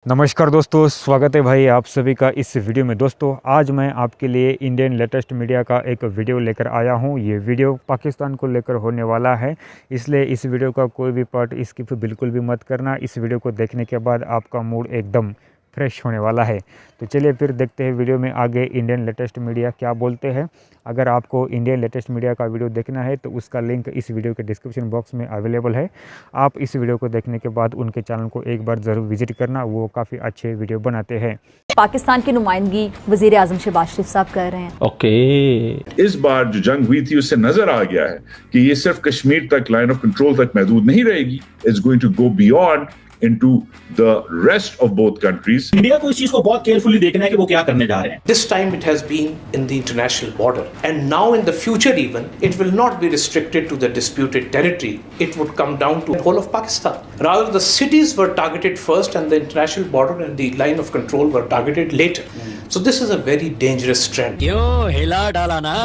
नमस्कार दोस्तों, स्वागत है भाई आप सभी का इस वीडियो में। दोस्तों आज मैं आपके लिए इंडियन लेटेस्ट मीडिया का एक वीडियो लेकर आया हूं। ये वीडियो पाकिस्तान को लेकर होने वाला है, इसलिए इस वीडियो का कोई भी पार्ट स्किप बिल्कुल भी मत करना। इस वीडियो को देखने के बाद आपका मूड एकदम फ्रेश होने वाला है। तो चलिए फिर देखते हैं वीडियो में आगे इंडियन लेटेस्ट मीडिया क्या बोलते हैं। अगर आपको इंडियन लेटेस्ट मीडिया का वीडियो देखना है तो उसका लिंक इस वीडियो के डिस्क्रिप्शन बॉक्स में अवेलेबल है। आप इस वीडियो को देखने के बाद उनके चैनल को एक बार ज़रूर विजिट करना, वो काफ़ी अच्छे वीडियो बनाते हैं। पाकिस्तान की नुमाइंदगी वजीर आजम शहबाज शरीफ साहब कर रहे हैं। ओके, इस बार जो जंग हुई थी उससे नजर आ गया है कि ये सिर्फ कश्मीर तक, लाइन ऑफ कंट्रोल तक महदूद नहीं रहेगी। It's going to go beyond into the rest of both countries. India को इस चीज को बहुत केयरफुली देखना है कि वो क्या करने जा रहे हैं। This time it has been in the international border, and now in the future even it will not be restricted to the disputed territory. It would come down to the whole of Pakistan. Rather, the cities were targeted first and the international border and the line of control were targeted later. So this is a very dangerous trend. यो हिला डाला ना।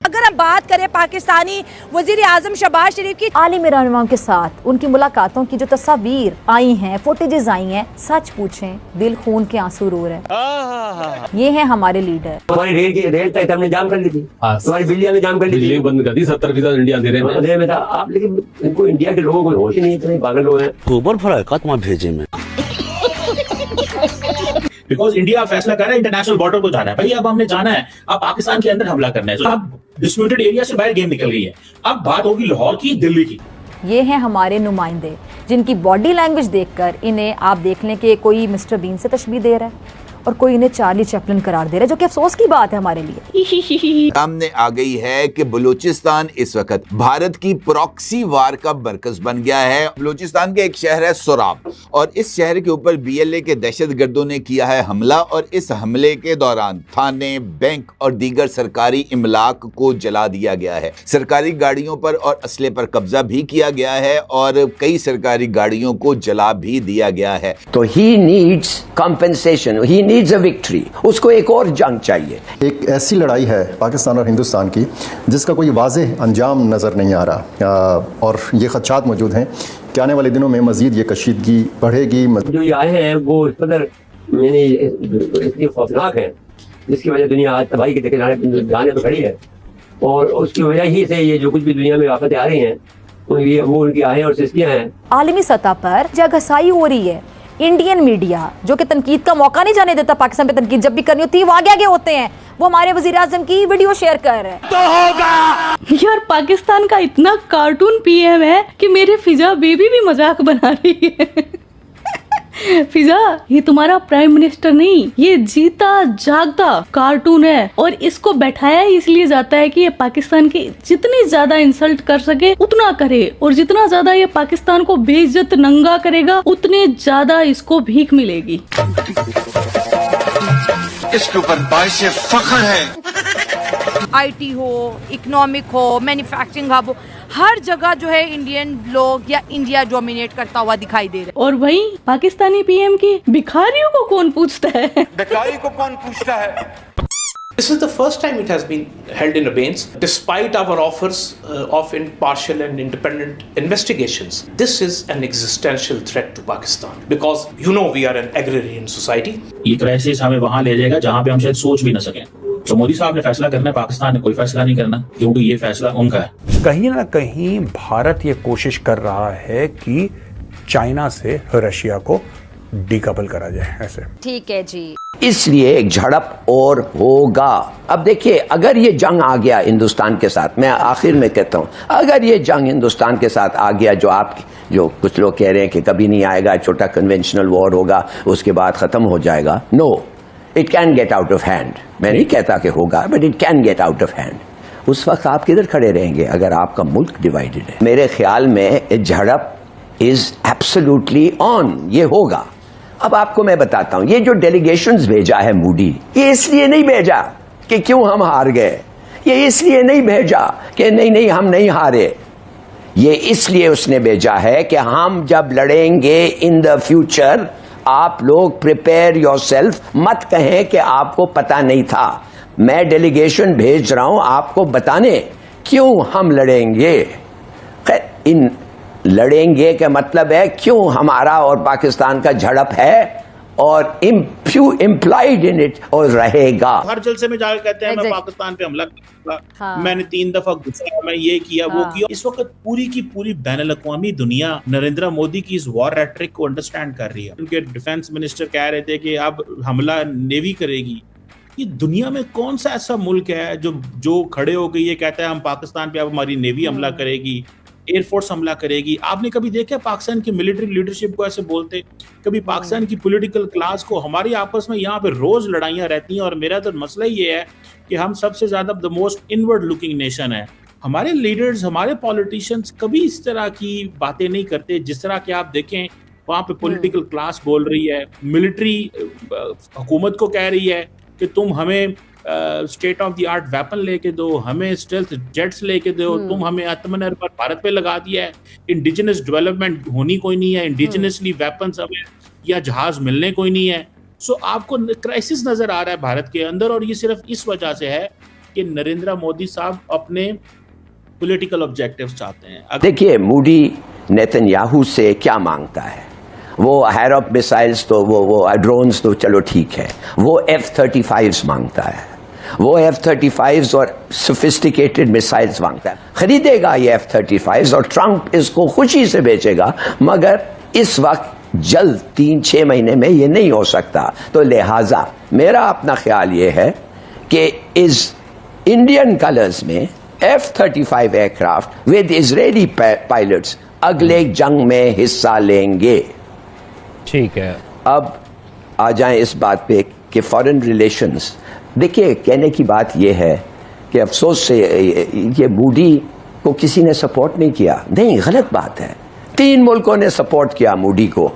अगर हम बात करें पाकिस्तानी वजीर आजम शहबाज शरीफ की आलिमी रहनुमाओं के साथ उनकी मुलाकातों की जो तस्वीर आई हैं, फुटेजेस आई हैं, सच पूछें दिल खून के आंसू रो रहे हैं। ये है हमारे लीडर। हमारी रेल तक हमने जाम कर ली थी, हमारी बिल्लियां भी जाम कर ली थी, बंद कर दी। 70% इंडिया दे रहे हैं आप, लेकिन इनको इंडिया के लोगों को होश ही नहीं, इतने पागल लोग हैं। गोबर फरा कत भेजे में बिकॉज इंडिया फैसला कर रहा है इंटरनेशनल बॉर्डर को जाना है। भाई अब हमने जाना है, अब पाकिस्तान के अंदर हमला करना है। अब डिस्प्यूटेड एरिया से बाहर गेम निकल गई है। अब बात होगी लाहौर की, दिल्ली की। ये हैं हमारे नुमाइंदे जिनकी बॉडी लैंग्वेज देखकर इन्हें आप देख लें कि कोई मिस्टर बीन से तशबीह दे रहा है और कोई इन्हें चार्ली चैपलिन करार दे रहा है, जो कि अफसोस की बात है हमारे लिए। सामने आ गई है कि बलूचिस्तान इस वक्त भारत की प्रॉक्सी वार का मरकज बन गया है। बलूचिस्तान के एक शहर है सोराब, और इस शहर के ऊपर BLA के दहशतगर्दों ने किया है हमला, और इस हमले के दौरान थाने, बैंक और दीगर सरकारी इमलाक को जला दिया गया है। सरकारी गाड़ियों पर और असले पर कब्जा भी किया गया है और कई सरकारी गाड़ियों को जला भी दिया गया है। तो he needs compensation, he needs a victory. उसको एक और जंग चाहिए। एक ऐसी लड़ाई है पाकिस्तान और हिंदुस्तान की जिसका कोई वाज़ेह अंजाम नज़र नहीं आ रहा, और ये खदशात मौजूद हैं कि आने वाले दिनों में मज़ीद ये कशीदगी बढ़ेगी। जो ये आए हैं वो इस कदर इतनी खौफनाक है जिसकी वजह दुनिया आज तबाही के जाने तो खड़ी है, और उसकी वजह ही से ये जो कुछ भी दुनिया में आफतें आ रही हैं वो उनकी आहें और सिस्कियाँ हैं। आलमी सतह पर जगहसाई हो रही है। इंडियन मीडिया जो कि तनकीद का मौका नहीं जाने देता, पाकिस्तान पे तनकीद जब भी करनी होती है वो आगे आगे होते हैं, वो हमारे वजीर आजम की वीडियो शेयर कर रहे हैं। तो होगा यार, पाकिस्तान का इतना कार्टून PM है कि मेरे फिजा बेबी भी मजाक बना रही है। फिजा, ये तुम्हारा प्राइम मिनिस्टर नहीं, ये जीता जागता कार्टून है, और इसको बैठाया इसलिए जाता है कि ये पाकिस्तान की जितनी ज्यादा इंसल्ट कर सके उतना करे, और जितना ज्यादा ये पाकिस्तान को बेइज्जत नंगा करेगा उतने ज्यादा इसको भीख मिलेगी। इसके ऊपर बाइस फख्र है। IT हो, इकोनॉमिक हो, मैन्युफैक्चरिंग हब हो, हर जगह जो है इंडियन लोग या इंडिया डोमिनेट करता हुआ दिखाई दे रहा है। और वही पाकिस्तानी PM की भिखारियों को कौन पूछता है? भिखारी को कौन पूछता है? This is the first time it has been held in abeyance, despite our offers of impartial and independent investigations. This is an existential threat to Pakistan because you know we are an agrarian society. ये crisis हमें वहां ले जाएगा जहां पे हम शायद सोच भी न सकें। तो मोदी साहब ने फैसला करना है, पाकिस्तान ने कोई फैसला नहीं करना, क्योंकि ये फैसला उनका है। कहीं ना कहीं भारत ये कोशिश कर रहा है कि चाइना से रशिया को डीकपल करा जाए। ऐसे ठीक है जी, इसलिए एक झड़प और होगा। अब देखिए, अगर ये जंग आ गया हिंदुस्तान के साथ, मैं आखिर में कहता हूँ, अगर ये जंग हिंदुस्तान के साथ आ गया, जो कुछ लोग कह रहे हैं कि कभी नहीं आएगा, छोटा कन्वेंशनल वॉर होगा, उसके बाद खत्म हो जाएगा। No, it can get out of hand. मैं नहीं कहता कि होगा, but it can get out of hand. उस वक्त आप किधर खड़े रहेंगे अगर आपका मुल्क डिवाइडेड है? मेरे ख्याल में झड़प इज एब्सोल्युटली ऑन, ये होगा। अब आपको मैं बताता हूं, ये जो डेलीगेशंस भेजा है मूडी, ये इसलिए नहीं भेजा कि क्यों हम हार गए, ये इसलिए नहीं भेजा कि नहीं हम नहीं हारे, ये इसलिए उसने भेजा है कि हम जब लड़ेंगे इन द फ्यूचर, आप लोग प्रिपेयर योरसेल्फ, मत कहें कि आपको पता नहीं था। मैं डेलीगेशन भेज रहा हूं आपको बताने क्यों हम लड़ेंगे। इन लड़ेंगे का मतलब है क्यों हमारा और पाकिस्तान का झड़प है। और इम्प्लाइड इन इट और रहेगा। हर जलसे में जाकर कहते हैं मैं पाकिस्तान पे हमला करूंगा, मैंने 3 दफा घुसा, मैं ये किया वो किया। इस वक्त पूरी की पूरी बैनुल-अक़वामी दुनिया नरेंद्र मोदी की इस वॉर रेटरिक को अंडरस्टैंड कर रही है। उनके डिफेंस मिनिस्टर कह रहे थे कि अब हमला नेवी करेगी। ये दुनिया में कौन सा ऐसा मुल्क है जो खड़े हो गई ये कहता है हम पाकिस्तान पे अब हमारी नेवी हमला करेगी, एयरफोर्स हमला करेगी। आपने कभी देखा पाकिस्तान की मिलिट्री लीडरशिप को ऐसे बोलते? कभी पाकिस्तान की पॉलिटिकल क्लास को? हमारी आपस में यहाँ पे रोज लड़ाइयाँ रहती हैं और मेरा तो मसला ये है कि हम सबसे ज्यादा the most inward looking nation है। हमारे लीडर्स, हमारे पॉलिटिशियंस कभी इस तरह की बातें नहीं करते जिस तरह के आप देखें वहाँ पे पॉलिटिकल क्लास बोल रही है, मिलिट्री हुकूमत को कह रही है कि तुम हमें state of the art weapon लेके दो, हमें स्टेल्थ जेट्स लेके दो, तुम हमें आत्मनिर्भर पर भारत पे लगा दिया है, इंडिजिनस डेवलपमेंट होनी कोई नहीं है, इंडिजिनसली वेपन्स हमें या जहाज मिलने कोई नहीं है। सो आपको क्राइसिस नजर आ रहा है भारत के अंदर और ये सिर्फ इस वजह से है कि नरेंद्र मोदी साहब अपने पॉलिटिकल ऑब्जेक्टिव्स चाहते हैं। देखिए मोदी नेतन्याहू से क्या मांगता है? वो हैरॉप मिसाइल्स तो वो ड्रोन्स तो चलो ठीक है, वो F-35s मांगता है, वो F-35s और सोफिस्टिकेटेड मिसाइल्स मांगता है। खरीदेगा ये F-35s और ट्रंप इसको खुशी से बेचेगा, मगर इस वक्त जल्द 3-6 महीने में ये नहीं हो सकता। तो लिहाजा मेरा अपना ख्याल ये है कि इस इंडियन कलर्स में F-35 aircraft with Israeli pilots अगले जंग में हिस्सा लेंगे। ठीक है, अब आ जाएं इस बात पे कि फॉरेन रिलेशंस। देखिए कहने की बात यह है कि अफसोस से ये मोदी को किसी ने सपोर्ट नहीं किया। नहीं, गलत बात है। 3 मुल्कों ने सपोर्ट किया मोदी को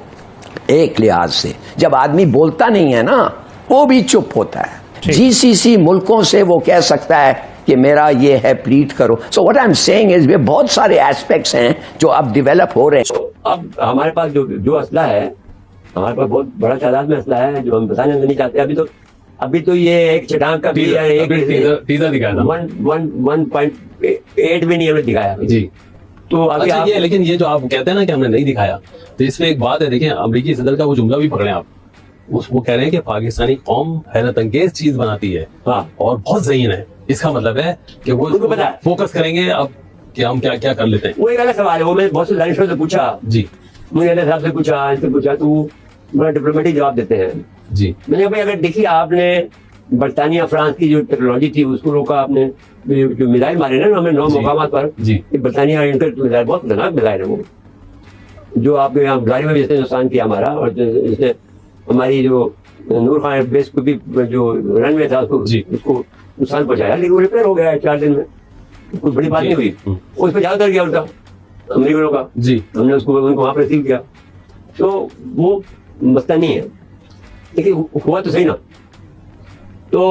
एक लिहाज से। जब आदमी बोलता नहीं है ना, वो भी चुप होता है। GCC मुल्कों से वो कह सकता है कि मेरा ये है, प्लीट करो। So what I am saying is बहुत सारे एस्पेक्ट्स हैं जो अब डेवलप हो रहे हैं। अब हमारे पास जो असला है, हमारे पास बहुत बड़ा तादाद में असला है जो हम बताने नहीं चाहते। अभी तो ये एक चटान का भी है, एक टीजर दिखाया था, 1.8 भी नहीं हमने दिखाया जी। तो अभी अच्छा, ये लेकिन ये जो आप कहते हैं ना कि हमने नहीं दिखाया, तो इसमें एक बात है। देखिए अमेरिकी सदर का वो जुमला भी पकड़े आप, वो कह रहे हैं कि पाकिस्तानी कौम हैरत अंगेज चीज बनाती है और बहुत ज़हीन है। इसका मतलब है कि वो फोकस करेंगे अब कि हम क्या क्या कर लेते हैं। वो एक अलग सवाल है। वो मैं बहुत से दानिशों से पूछा जी, मुझे साहब से पूछा, इनसे पूछा, तो बड़ा डिप्लोमेटिक जवाब देते हैं जी। मैंने भाई अगर देखिए आपने बरतानिया फ्रांस की जो टेक्नोलॉजी थी उसको रोका आपने, जो मिसाइल मारे ना हमें 9 मुकामात पर जी, बरतानिया मिसाइल बहुत खतरनाक मिसाइल है वो, जो आपके यहाँ गाड़ी में जैसे नुकसान किया हमारा, और जैसे हमारी जो नूर खान बेस को भी जो रनवे था उसको नुकसान पहुंचाया, लेकिन वो रिपेयर हो गया है 4 दिन में, कोई बड़ी बात नहीं हुई। उस पर ज्यादा गया उनका अमरीकनों का जी, हमने उनको वहां पर रिसीव किया। तो वो मसला नहीं है, लेकिन हुआ तो सही ना। तो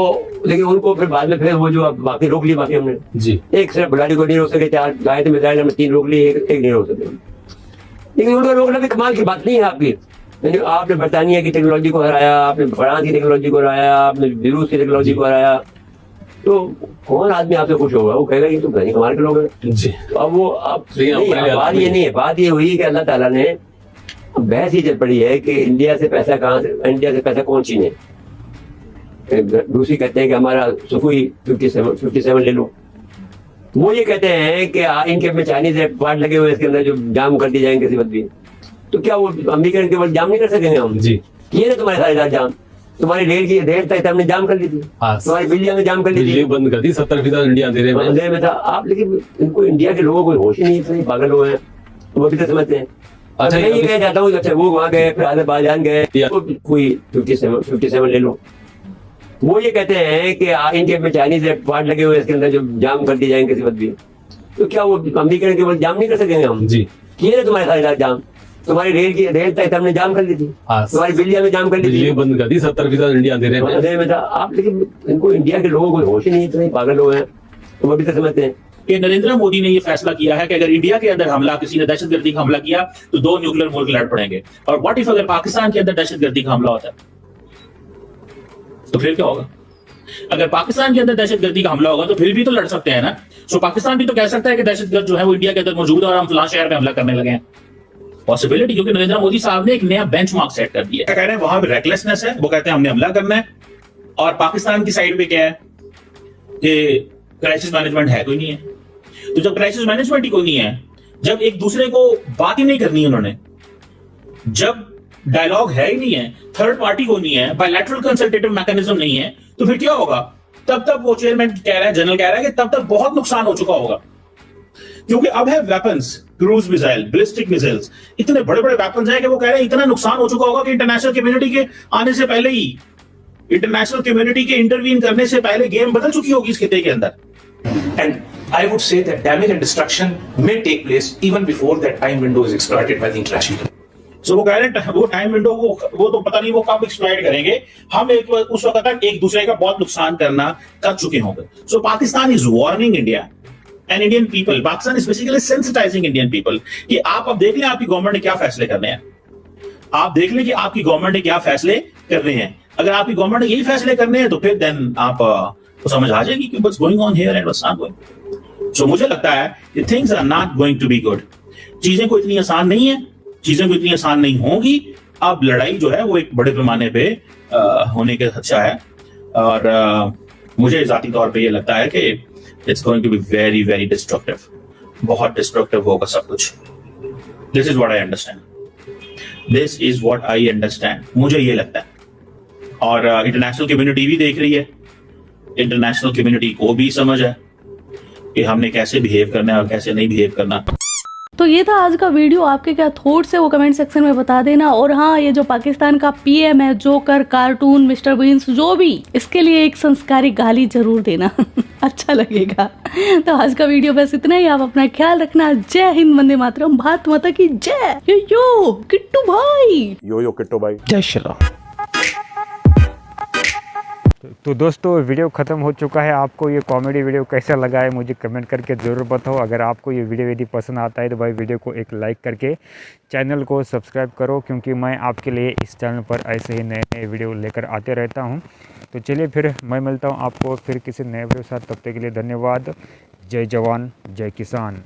लेकिन उनको फिर बाद में फिर वो जो बाकी रोक ली, बाकी हमने जी, एक सिर्फ गाड़ी को नहीं रोक सके, 4 गाय थे मिसाइल, हमने 3 रोक ली, एक नहीं रोक सके। लेकिन उनको रोकना भी कमाल की बात नहीं है आपकी। आपने बरतानिया की टेक्नोलॉजी को हराया, आपने फ्रांस की टेक्नोलॉजी को हराया, आपने रूस की टेक्नोलॉजी को हराया, तो कौन आदमी आपसे खुश होगा? वो कहेगा ये तो गरीब कमाल के लोग हैं जी। तो अब वो बात ये नहीं है, बात ये हुई कि अल्लाह ताला ने बहस ही चल पड़ी है कि इंडिया से पैसा कहाँ से, इंडिया से पैसा कौन छीने। रूसी कहते हैं कि हमारा सुखोई 57 ले लो, वो ये कहते हैं कि इनके में चाइनीज पार्ट लगे हुए इसके अंदर जो जाम कर दिए जाएंगे किसी वक्त भी, तो क्या वो अमेरिकन केवल जाम नहीं कर सकेंगे हम जी? ये ना तुम्हारे सारे जाम, तुम्हारी रेल तक हमने जाम कर दी थी, तुम्हारी बिजली में जाम कर दी थी, बंद कर दी, 70% इंडिया अंधेरे में था आप। लेकिन इनको इंडिया के लोगों को होश ही नहीं है, पागल हुए हैं, वो भी तो समझते हैं। अच्छा, मैं ये कह जाता हूँ अच्छा वो वहाँ गए, फिर अजरबैजान गए, कोई 57 ले लो, वो ये कहते हैं कि इनके में चाइनीज पार्ट लगे हुए इसके अंदर जो जाम कर दिए जाएंगे किसी वक्त भी, तो क्या वो अमेरिकन केवल जाम नहीं कर सकेंगे हम जी? ये ना तुम्हारे सारे जाम, तुम्हारी रेल तक हमने जाम कर दी थी, तुम्हारी बिजली में जाम कर दी थी, बंद कर दी, 70% इंडिया अंधेरे में था आप। लेकिन इनको इंडिया के लोगों को होश ही नहीं है, पागल हुए हैं, वो भी तो समझते हैं कि नरेंद्र मोदी ने यह फैसला किया है कि अगर इंडिया के अंदर हमला, किसी ने दहशतगर्दी का हमला किया तो 2 न्यूक्लियर मुल्क लड़ पड़ेंगे। और व्हाट इफ अगर पाकिस्तान के अंदर दहशतगर्दी का हमला होता है तो फिर क्या होगा? अगर पाकिस्तान के अंदर दहशतगर्दी का हमला होगा तो फिर भी तो लड़ सकते हैं ना। सो पाकिस्तान भी तो कह सकता है कि दहशतगर्द जो है वो इंडिया के अंदर मौजूद है और हम फलां शहर में हमला करने लगे हैं। पॉसिबिलिटी, क्योंकि नरेंद्र मोदी साहब ने एक नया बेंचमार्क सेट कर दिया है। कह रहे हैं वहां पे रेकलेसनेस है, वो कहते हैं हमने हमला करना है, और पाकिस्तान की साइड पे क्या है कि क्राइसिस मैनेजमेंट है कोई नहीं है। तो जब क्राइसिस मैनेजमेंट ही कोई नहीं है, जब एक दूसरे को बात ही नहीं करनी उन्होंने, जब डायलॉग है ही नहीं है, थर्ड पार्टी को नहीं है, बायलैटरल कंसल्टेटिव मैकेनिज्म नहीं है, तो फिर क्या होगा? तब तक वो चेयरमैन कह रहा है, जनरल कह रहा है कि तब तक बहुत नुकसान हो चुका होगा, क्योंकि अब है weapons, cruise missile, ballistic missiles, इतने बड़े बड़े वेपन्स हैं कि वो कह रहे हैं इतना नुकसान हो चुका होगा कि इंटरनेशनल कम्युनिटी के आने से पहले ही, इंटरनेशनल कम्युनिटी के इंटरवीन करने से पहले गेम बदल चुकी होगी इस खिते के अंदर। And I would say that damage and destruction may take place even before that time window is exploited by the international community. So वो कह रहे हैं वो टाइम विंडो वो तो पता नहीं वो कब एक्सप्लॉइट करेंगे, हम उस वक्त तक एक दूसरे का बहुत नुकसान कर चुके होंगे। So Pakistan is warning India and Indian people, Pakistan is basically sensitizing Indian people कि आप अब देख लें आपकी गवर्नमेंट ने क्या फैसले करने हैं, आप देख लें कि आपकी गवर्नमेंट ने क्या फैसले करने हैं। अगर आपकी गवर्नमेंट ने यही फैसले करने हैं तो फिर देन आप तो समझ आ जाएगी कि what's going on here and what's not going. So मुझे लगता है कि things are not going to be good. चीजें को इतनी आसान नहीं है, चीजें को इतनी आसान नहीं होंगी। अब लड़ाई जो है वो एक बड़े पैमाने पे होने का खदशा है, और मुझे जाती तौर पे ये लगता है कि it's going to be very very destructive, बहुत डिस्ट्रक्टिव होगा सब कुछ। This is what I understand, this is what I understand, मुझे ये लगता है। और इंटरनेशनल कम्युनिटी भी देख रही है, इंटरनेशनल कम्युनिटी को भी समझ है कि हमने कैसे बिहेव करना है और कैसे नहीं बिहेव करना। तो ये था आज का वीडियो, आपके क्या थॉट्स है वो कमेंट सेक्शन में बता देना। और हाँ, ये जो पाकिस्तान का पीएम है, जोकर, कार्टून, मिस्टर बीन्स, जो भी, इसके लिए एक संस्कारी गाली जरूर देना अच्छा लगेगा। तो आज का वीडियो बस इतना ही। आप अपना ख्याल रखना। जय हिंद, वंदे मातरम, भारत माता की जय। यो किट्टू भाई, यो किट्टू भाई, जय श्री राम। तो दोस्तों वीडियो ख़त्म हो चुका है। आपको ये कॉमेडी वीडियो कैसा लगा है मुझे कमेंट करके ज़रूर बताओ। अगर आपको ये वीडियो यदि पसंद आता है तो भाई वीडियो को एक लाइक करके चैनल को सब्सक्राइब करो, क्योंकि मैं आपके लिए इस चैनल पर ऐसे ही नए नए वीडियो लेकर आते रहता हूँ। तो चलिए फिर मैं मिलता हूँ आपको फिर किसी नए वीडियो के साथ। तब तक के लिए धन्यवाद। जय जवान जय किसान।